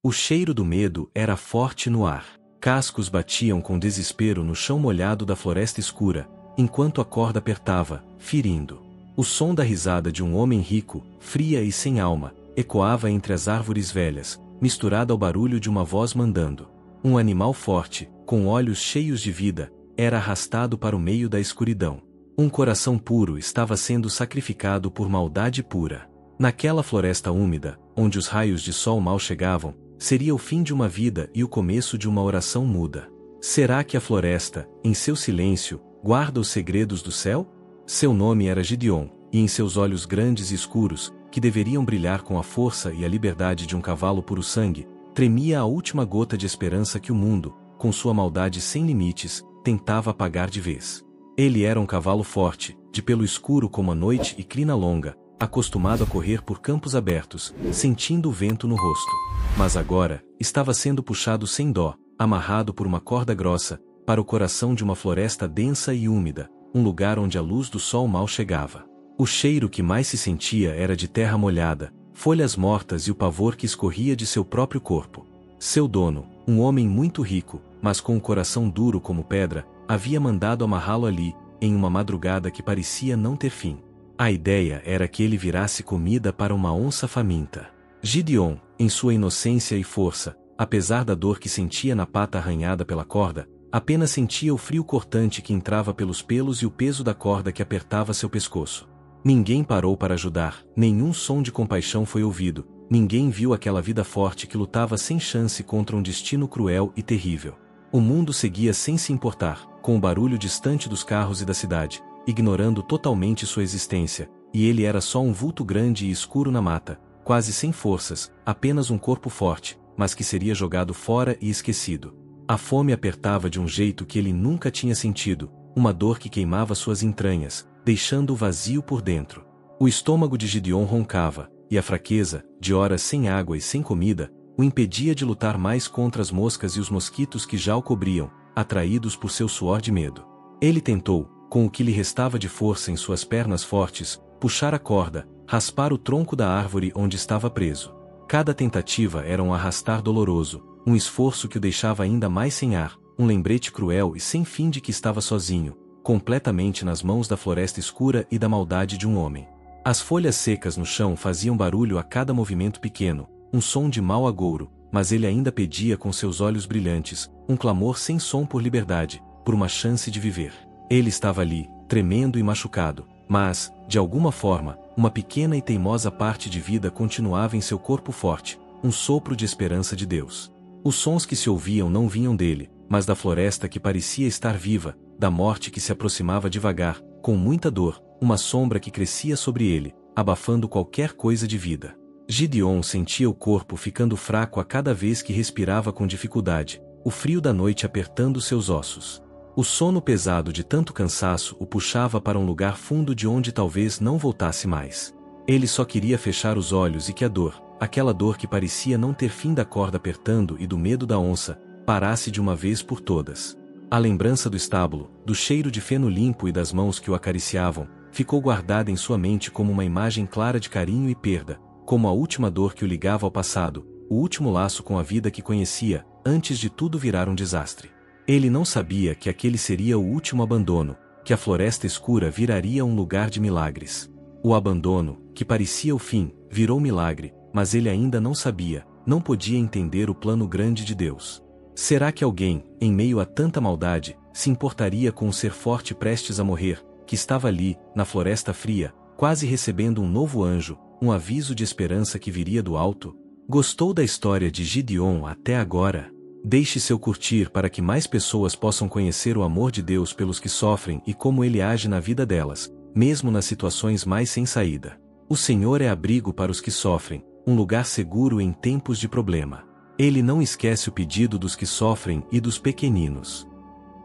O cheiro do medo era forte no ar. Cascos batiam com desespero no chão molhado da floresta escura, enquanto a corda apertava, ferindo. O som da risada de um homem rico, fria e sem alma, ecoava entre as árvores velhas, misturado ao barulho de uma voz mandando. Um animal forte, com olhos cheios de vida, era arrastado para o meio da escuridão. Um coração puro estava sendo sacrificado por maldade pura. Naquela floresta úmida, onde os raios de sol mal chegavam, seria o fim de uma vida e o começo de uma oração muda. Será que a floresta, em seu silêncio, guarda os segredos do céu? Seu nome era Gideon, e em seus olhos grandes e escuros, que deveriam brilhar com a força e a liberdade de um cavalo puro sangue, tremia a última gota de esperança que o mundo, com sua maldade sem limites, tentava apagar de vez. Ele era um cavalo forte, de pelo escuro como a noite e crina longa, acostumado a correr por campos abertos, sentindo o vento no rosto. Mas agora, estava sendo puxado sem dó, amarrado por uma corda grossa, para o coração de uma floresta densa e úmida, um lugar onde a luz do sol mal chegava. O cheiro que mais se sentia era de terra molhada, folhas mortas e o pavor que escorria de seu próprio corpo. Seu dono, um homem muito rico, mas com um coração duro como pedra, havia mandado amarrá-lo ali, em uma madrugada que parecia não ter fim. A ideia era que ele virasse comida para uma onça faminta. Gideon, em sua inocência e força, apesar da dor que sentia na pata arranhada pela corda, apenas sentia o frio cortante que entrava pelos pelos e o peso da corda que apertava seu pescoço. Ninguém parou para ajudar, nenhum som de compaixão foi ouvido, ninguém viu aquela vida forte que lutava sem chance contra um destino cruel e terrível. O mundo seguia sem se importar, com o barulho distante dos carros e da cidade, ignorando totalmente sua existência, e ele era só um vulto grande e escuro na mata, quase sem forças, apenas um corpo forte, mas que seria jogado fora e esquecido. A fome apertava de um jeito que ele nunca tinha sentido, uma dor que queimava suas entranhas, deixando-o vazio por dentro. O estômago de Gideon roncava, e a fraqueza, de horas sem água e sem comida, o impedia de lutar mais contra as moscas e os mosquitos que já o cobriam, atraídos por seu suor de medo. Ele tentou, com o que lhe restava de força em suas pernas fortes, puxar a corda, raspar o tronco da árvore onde estava preso. Cada tentativa era um arrastar doloroso, um esforço que o deixava ainda mais sem ar, um lembrete cruel e sem fim de que estava sozinho, completamente nas mãos da floresta escura e da maldade de um homem. As folhas secas no chão faziam barulho a cada movimento pequeno, um som de mau agouro, mas ele ainda pedia com seus olhos brilhantes, um clamor sem som por liberdade, por uma chance de viver. Ele estava ali, tremendo e machucado, mas, de alguma forma, uma pequena e teimosa parte de vida continuava em seu corpo forte, um sopro de esperança de Deus. Os sons que se ouviam não vinham dele, mas da floresta que parecia estar viva, da morte que se aproximava devagar, com muita dor, uma sombra que crescia sobre ele, abafando qualquer coisa de vida. Gideon sentia o corpo ficando fraco a cada vez que respirava com dificuldade, o frio da noite apertando seus ossos. O sono pesado de tanto cansaço o puxava para um lugar fundo de onde talvez não voltasse mais. Ele só queria fechar os olhos e que a dor, aquela dor que parecia não ter fim da corda apertando e do medo da onça, parasse de uma vez por todas. A lembrança do estábulo, do cheiro de feno limpo e das mãos que o acariciavam, ficou guardada em sua mente como uma imagem clara de carinho e perda, como a última dor que o ligava ao passado, o último laço com a vida que conhecia, antes de tudo virar um desastre. Ele não sabia que aquele seria o último abandono, que a floresta escura viraria um lugar de milagres. O abandono, que parecia o fim, virou milagre, mas ele ainda não sabia, não podia entender o plano grande de Deus. Será que alguém, em meio a tanta maldade, se importaria com um ser forte prestes a morrer, que estava ali, na floresta fria, quase recebendo um novo anjo, um aviso de esperança que viria do alto? Gostou da história de Gideon até agora? Deixe seu curtir para que mais pessoas possam conhecer o amor de Deus pelos que sofrem e como Ele age na vida delas, mesmo nas situações mais sem saída. O Senhor é abrigo para os que sofrem, um lugar seguro em tempos de problema. Ele não esquece o pedido dos que sofrem e dos pequeninos.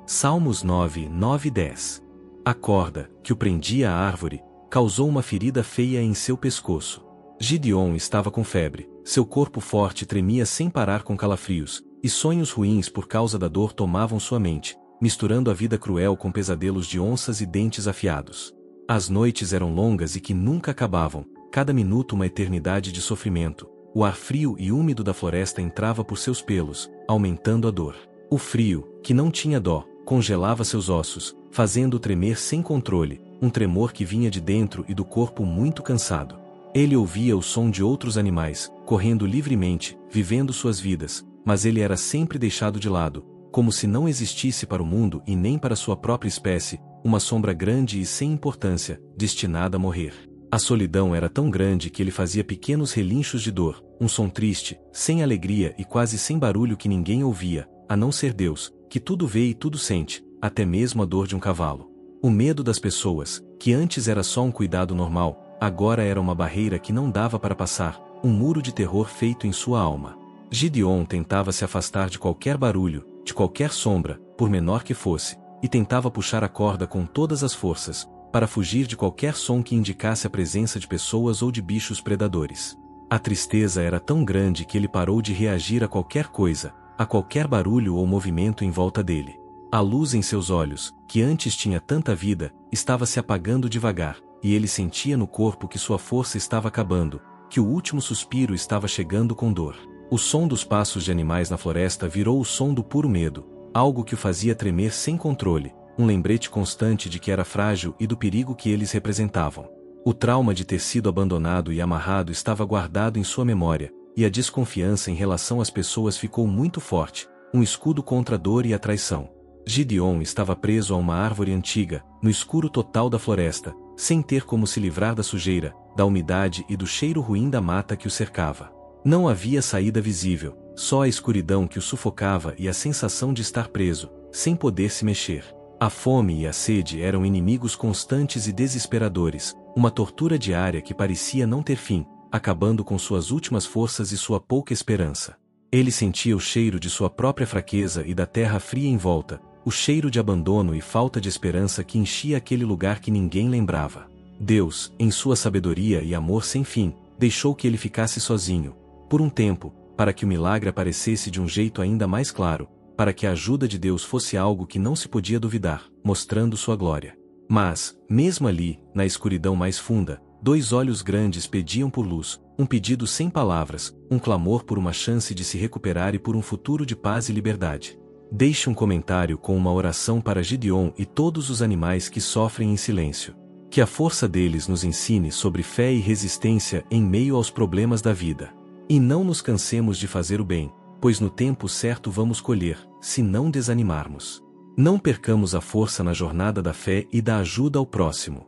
Salmos 9, 9 e 10. A corda, que o prendia à árvore, causou uma ferida feia em seu pescoço. Gideon estava com febre, seu corpo forte tremia sem parar com calafrios, e sonhos ruins por causa da dor tomavam sua mente, misturando a vida cruel com pesadelos de onças e dentes afiados. As noites eram longas e que nunca acabavam, cada minuto uma eternidade de sofrimento, O ar frio e úmido da floresta entrava por seus pelos, aumentando a dor. O frio, que não tinha dó, congelava seus ossos, fazendo-o tremer sem controle, um tremor que vinha de dentro e do corpo muito cansado. Ele ouvia o som de outros animais, correndo livremente, vivendo suas vidas, mas ele era sempre deixado de lado, como se não existisse para o mundo e nem para sua própria espécie, uma sombra grande e sem importância, destinada a morrer. A solidão era tão grande que ele fazia pequenos relinchos de dor, um som triste, sem alegria e quase sem barulho que ninguém ouvia, a não ser Deus, que tudo vê e tudo sente, até mesmo a dor de um cavalo. O medo das pessoas, que antes era só um cuidado normal, agora era uma barreira que não dava para passar, um muro de terror feito em sua alma. Gideon tentava se afastar de qualquer barulho, de qualquer sombra, por menor que fosse, e tentava puxar a corda com todas as forças, para fugir de qualquer som que indicasse a presença de pessoas ou de bichos predadores. A tristeza era tão grande que ele parou de reagir a qualquer coisa, a qualquer barulho ou movimento em volta dele. A luz em seus olhos, que antes tinha tanta vida, estava se apagando devagar, e ele sentia no corpo que sua força estava acabando, que o último suspiro estava chegando com dor. O som dos passos de animais na floresta virou o som do puro medo, algo que o fazia tremer sem controle, um lembrete constante de que era frágil e do perigo que eles representavam. O trauma de ter sido abandonado e amarrado estava guardado em sua memória, e a desconfiança em relação às pessoas ficou muito forte, um escudo contra a dor e a traição. Gideon estava preso a uma árvore antiga, no escuro total da floresta, sem ter como se livrar da sujeira, da umidade e do cheiro ruim da mata que o cercava. Não havia saída visível, só a escuridão que o sufocava e a sensação de estar preso, sem poder se mexer. A fome e a sede eram inimigos constantes e desesperadores, uma tortura diária que parecia não ter fim, acabando com suas últimas forças e sua pouca esperança. Ele sentia o cheiro de sua própria fraqueza e da terra fria em volta, o cheiro de abandono e falta de esperança que enchia aquele lugar que ninguém lembrava. Deus, em sua sabedoria e amor sem fim, deixou que ele ficasse sozinho, por um tempo, para que o milagre aparecesse de um jeito ainda mais claro, para que a ajuda de Deus fosse algo que não se podia duvidar, mostrando sua glória. Mas, mesmo ali, na escuridão mais funda, dois olhos grandes pediam por luz, um pedido sem palavras, um clamor por uma chance de se recuperar e por um futuro de paz e liberdade. Deixe um comentário com uma oração para Gideon e todos os animais que sofrem em silêncio. Que a força deles nos ensine sobre fé e resistência em meio aos problemas da vida. E não nos cansemos de fazer o bem, pois no tempo certo vamos colher, se não desanimarmos. Não percamos a força na jornada da fé e da ajuda ao próximo.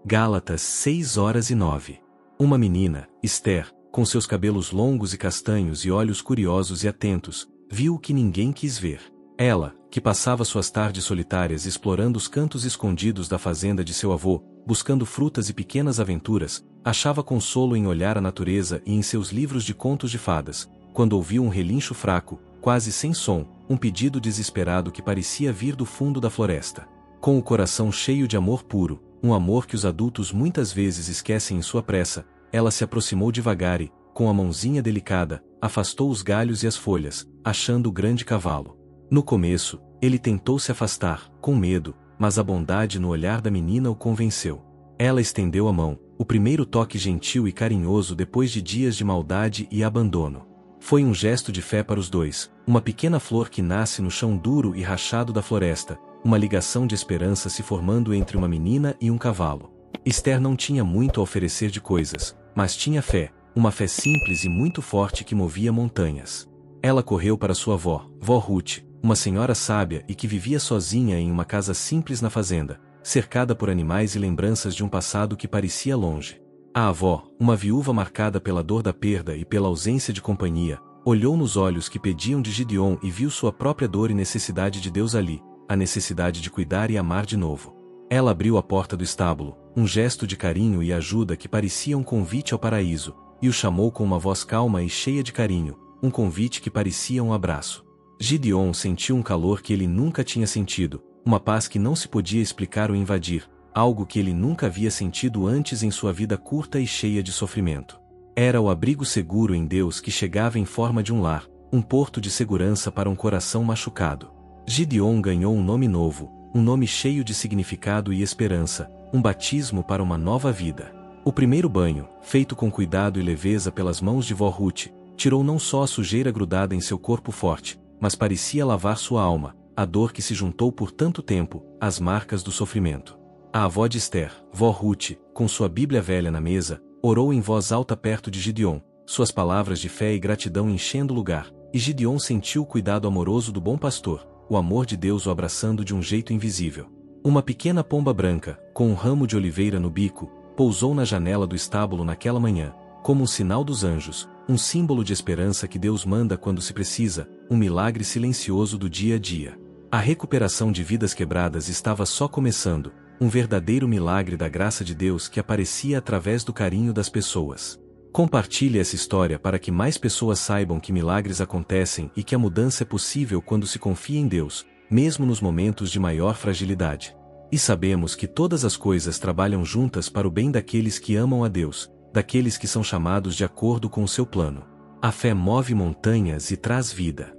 Gálatas 6:9. Uma menina, Esther, com seus cabelos longos e castanhos e olhos curiosos e atentos, viu o que ninguém quis ver. Ela, que passava suas tardes solitárias explorando os cantos escondidos da fazenda de seu avô, buscando frutas e pequenas aventuras, achava consolo em olhar a natureza e em seus livros de contos de fadas, quando ouviu um relincho fraco, quase sem som, um pedido desesperado que parecia vir do fundo da floresta. Com o coração cheio de amor puro, um amor que os adultos muitas vezes esquecem em sua pressa, ela se aproximou devagar e, com a mãozinha delicada, afastou os galhos e as folhas, achando o grande cavalo. No começo, ele tentou se afastar, com medo, mas a bondade no olhar da menina o convenceu. Ela estendeu a mão, o primeiro toque gentil e carinhoso depois de dias de maldade e abandono. Foi um gesto de fé para os dois, uma pequena flor que nasce no chão duro e rachado da floresta, uma ligação de esperança se formando entre uma menina e um cavalo. Esther não tinha muito a oferecer de coisas, mas tinha fé, uma fé simples e muito forte que movia montanhas. Ela correu para sua avó, Vó Ruth, uma senhora sábia e que vivia sozinha em uma casa simples na fazenda, cercada por animais e lembranças de um passado que parecia longe. A avó, uma viúva marcada pela dor da perda e pela ausência de companhia, olhou nos olhos que pediam de Gideon e viu sua própria dor e necessidade de Deus ali, a necessidade de cuidar e amar de novo. Ela abriu a porta do estábulo, um gesto de carinho e ajuda que parecia um convite ao paraíso, e o chamou com uma voz calma e cheia de carinho, um convite que parecia um abraço. Gideon sentiu um calor que ele nunca tinha sentido, uma paz que não se podia explicar ou invadir, algo que ele nunca havia sentido antes em sua vida curta e cheia de sofrimento. Era o abrigo seguro em Deus que chegava em forma de um lar, um porto de segurança para um coração machucado. Gideon ganhou um nome novo, um nome cheio de significado e esperança, um batismo para uma nova vida. O primeiro banho, feito com cuidado e leveza pelas mãos de vó Ruth, tirou não só a sujeira grudada em seu corpo forte, mas parecia lavar sua alma, a dor que se juntou por tanto tempo, as marcas do sofrimento. A avó de Esther, vó Ruth, com sua Bíblia velha na mesa, orou em voz alta perto de Gideon, suas palavras de fé e gratidão enchendo o lugar, e Gideon sentiu o cuidado amoroso do bom pastor, o amor de Deus o abraçando de um jeito invisível. Uma pequena pomba branca, com um ramo de oliveira no bico, pousou na janela do estábulo naquela manhã, como um sinal dos anjos, um símbolo de esperança que Deus manda quando se precisa, um milagre silencioso do dia a dia. A recuperação de vidas quebradas estava só começando, um verdadeiro milagre da graça de Deus que aparecia através do carinho das pessoas. Compartilhe essa história para que mais pessoas saibam que milagres acontecem e que a mudança é possível quando se confia em Deus, mesmo nos momentos de maior fragilidade. E sabemos que todas as coisas trabalham juntas para o bem daqueles que amam a Deus, daqueles que são chamados de acordo com o seu plano. A fé move montanhas e traz vida.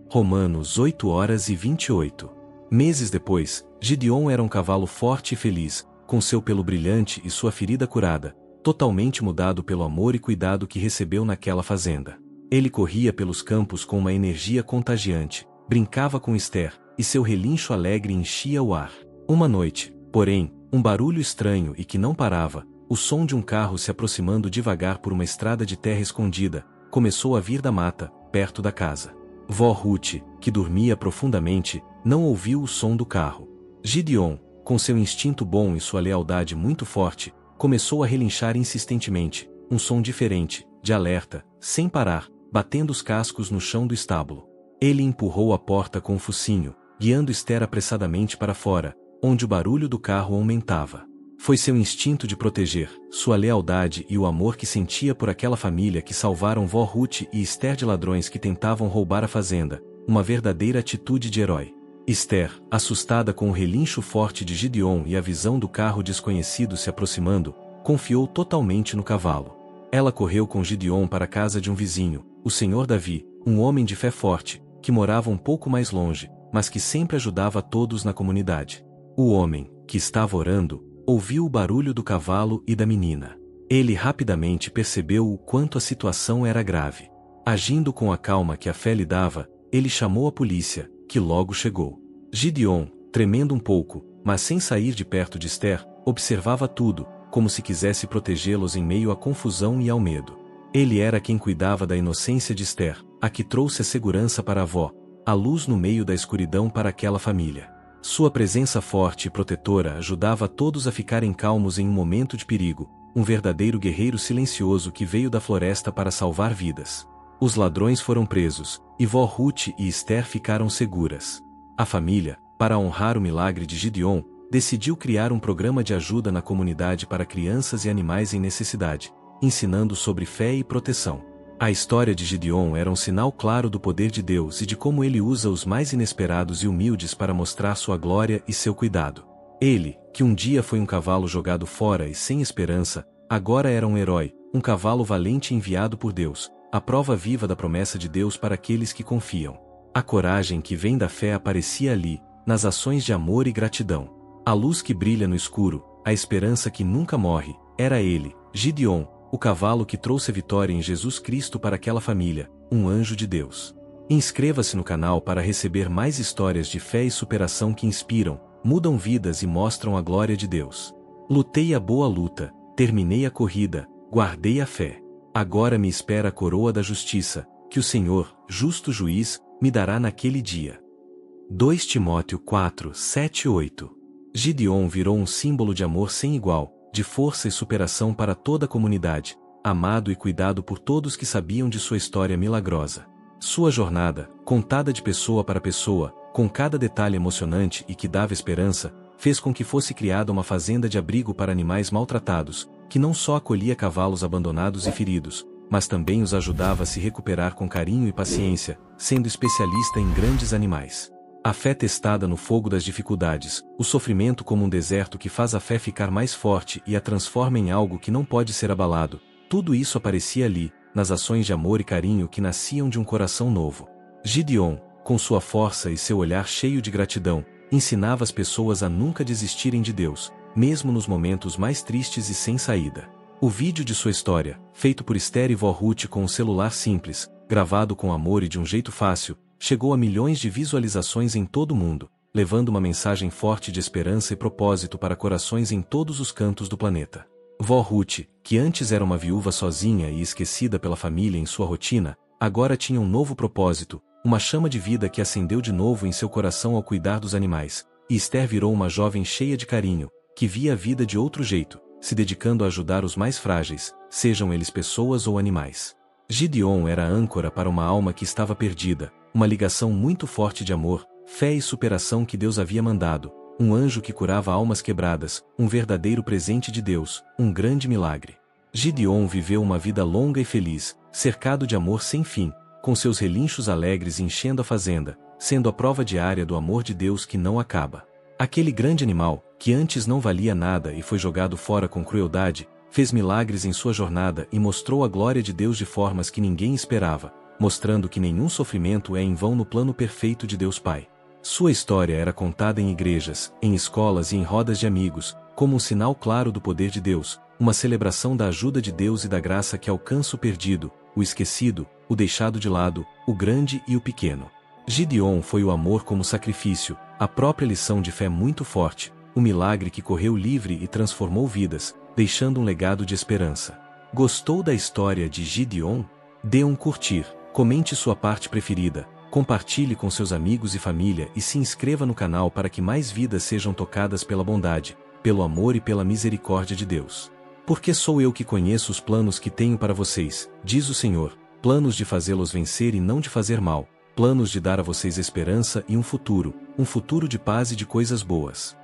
Romanos 8:28. Meses depois, Gideon era um cavalo forte e feliz, com seu pelo brilhante e sua ferida curada, totalmente mudado pelo amor e cuidado que recebeu naquela fazenda. Ele corria pelos campos com uma energia contagiante, brincava com Esther, e seu relincho alegre enchia o ar. Uma noite, porém, um barulho estranho e que não parava, o som de um carro se aproximando devagar por uma estrada de terra escondida, começou a vir da mata, perto da casa. Vó Ruth, que dormia profundamente, não ouviu o som do carro. Gideon, com seu instinto bom e sua lealdade muito forte, começou a relinchar insistentemente, um som diferente, de alerta, sem parar, batendo os cascos no chão do estábulo. Ele empurrou a porta com o focinho, guiando Esther apressadamente para fora, onde o barulho do carro aumentava. Foi seu instinto de proteger, sua lealdade e o amor que sentia por aquela família que salvaram vó Ruth e Esther de ladrões que tentavam roubar a fazenda, uma verdadeira atitude de herói. Esther, assustada com o relincho forte de Gideon e a visão do carro desconhecido se aproximando, confiou totalmente no cavalo. Ela correu com Gideon para a casa de um vizinho, o senhor Davi, um homem de fé forte, que morava um pouco mais longe, mas que sempre ajudava a todos na comunidade. O homem, que estava orando, ouviu o barulho do cavalo e da menina. Ele rapidamente percebeu o quanto a situação era grave. Agindo com a calma que a fé lhe dava, ele chamou a polícia, que logo chegou. Gideon, tremendo um pouco, mas sem sair de perto de Esther, observava tudo, como se quisesse protegê-los em meio à confusão e ao medo. Ele era quem cuidava da inocência de Esther, a que trouxe a segurança para a avó, a luz no meio da escuridão para aquela família. Sua presença forte e protetora ajudava todos a ficarem calmos em um momento de perigo, um verdadeiro guerreiro silencioso que veio da floresta para salvar vidas. Os ladrões foram presos, e vó Ruth e Esther ficaram seguras. A família, para honrar o milagre de Gideon, decidiu criar um programa de ajuda na comunidade para crianças e animais em necessidade, ensinando sobre fé e proteção. A história de Gideon era um sinal claro do poder de Deus e de como ele usa os mais inesperados e humildes para mostrar sua glória e seu cuidado. Ele, que um dia foi um cavalo jogado fora e sem esperança, agora era um herói, um cavalo valente enviado por Deus, a prova viva da promessa de Deus para aqueles que confiam. A coragem que vem da fé aparecia ali, nas ações de amor e gratidão. A luz que brilha no escuro, a esperança que nunca morre, era ele, Gideon, o cavalo que trouxe a vitória em Jesus Cristo para aquela família, um anjo de Deus. Inscreva-se no canal para receber mais histórias de fé e superação que inspiram, mudam vidas e mostram a glória de Deus. Lutei a boa luta, terminei a corrida, guardei a fé. Agora me espera a coroa da justiça, que o Senhor, justo juiz, me dará naquele dia. 2 Timóteo 4:7-8. Gideon virou um símbolo de amor sem igual, de força e superação para toda a comunidade, amado e cuidado por todos que sabiam de sua história milagrosa. Sua jornada, contada de pessoa para pessoa, com cada detalhe emocionante e que dava esperança, fez com que fosse criada uma fazenda de abrigo para animais maltratados, que não só acolhia cavalos abandonados e feridos, mas também os ajudava a se recuperar com carinho e paciência, sendo especialista em grandes animais. A fé testada no fogo das dificuldades, o sofrimento como um deserto que faz a fé ficar mais forte e a transforma em algo que não pode ser abalado, tudo isso aparecia ali, nas ações de amor e carinho que nasciam de um coração novo. Gideon, com sua força e seu olhar cheio de gratidão, ensinava as pessoas a nunca desistirem de Deus, mesmo nos momentos mais tristes e sem saída. O vídeo de sua história, feito por Esther e Vó Ruth com um celular simples, gravado com amor e de um jeito fácil, chegou a milhões de visualizações em todo o mundo, levando uma mensagem forte de esperança e propósito para corações em todos os cantos do planeta. Vó Ruth, que antes era uma viúva sozinha e esquecida pela família em sua rotina, agora tinha um novo propósito, uma chama de vida que acendeu de novo em seu coração ao cuidar dos animais, e Esther virou uma jovem cheia de carinho, que via a vida de outro jeito, se dedicando a ajudar os mais frágeis, sejam eles pessoas ou animais. Gideon era a âncora para uma alma que estava perdida, uma ligação muito forte de amor, fé e superação que Deus havia mandado, um anjo que curava almas quebradas, um verdadeiro presente de Deus, um grande milagre. Gideon viveu uma vida longa e feliz, cercado de amor sem fim, com seus relinchos alegres enchendo a fazenda, sendo a prova diária do amor de Deus que não acaba. Aquele grande animal, que antes não valia nada e foi jogado fora com crueldade, fez milagres em sua jornada e mostrou a glória de Deus de formas que ninguém esperava, mostrando que nenhum sofrimento é em vão no plano perfeito de Deus Pai. Sua história era contada em igrejas, em escolas e em rodas de amigos, como um sinal claro do poder de Deus, uma celebração da ajuda de Deus e da graça que alcança o perdido, o esquecido, o deixado de lado, o grande e o pequeno. Gideon foi o amor como sacrifício, a própria lição de fé muito forte, o milagre que correu livre e transformou vidas, deixando um legado de esperança. Gostou da história de Gideon? Dê um curtir, comente sua parte preferida, compartilhe com seus amigos e família e se inscreva no canal para que mais vidas sejam tocadas pela bondade, pelo amor e pela misericórdia de Deus. Porque sou eu que conheço os planos que tenho para vocês, diz o Senhor, planos de fazê-los vencer e não de fazer mal, planos de dar a vocês esperança e um futuro de paz e de coisas boas.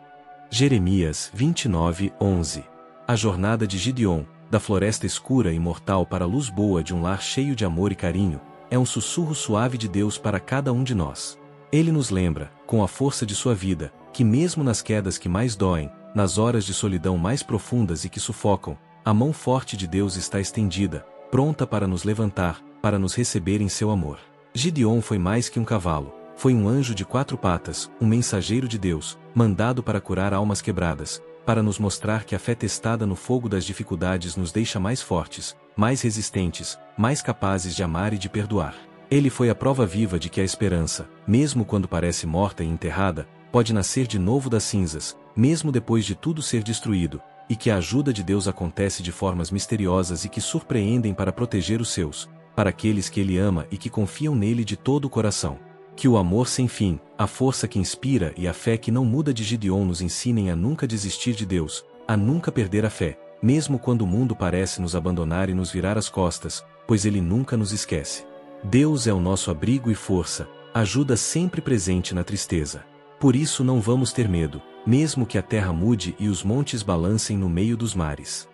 Jeremias 29:11. A jornada de Gideon, da floresta escura e mortal para a luz boa de um lar cheio de amor e carinho, é um sussurro suave de Deus para cada um de nós. Ele nos lembra, com a força de sua vida, que mesmo nas quedas que mais doem, nas horas de solidão mais profundas e que sufocam, a mão forte de Deus está estendida, pronta para nos levantar, para nos receber em seu amor. Gideon foi mais que um cavalo, foi um anjo de 4 patas, um mensageiro de Deus, mandado para curar almas quebradas, para nos mostrar que a fé testada no fogo das dificuldades nos deixa mais fortes, mais resistentes, mais capazes de amar e de perdoar. Ele foi a prova viva de que a esperança, mesmo quando parece morta e enterrada, pode nascer de novo das cinzas, mesmo depois de tudo ser destruído, e que a ajuda de Deus acontece de formas misteriosas e que surpreendem para proteger os seus, para aqueles que Ele ama e que confiam nele de todo o coração. Que o amor sem fim, a força que inspira e a fé que não muda de Gideon nos ensinem a nunca desistir de Deus, a nunca perder a fé, mesmo quando o mundo parece nos abandonar e nos virar as costas, pois Ele nunca nos esquece. Deus é o nosso abrigo e força, ajuda sempre presente na tristeza. Por isso não vamos ter medo, mesmo que a terra mude e os montes balancem no meio dos mares.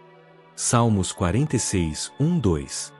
Salmos 46:1-2.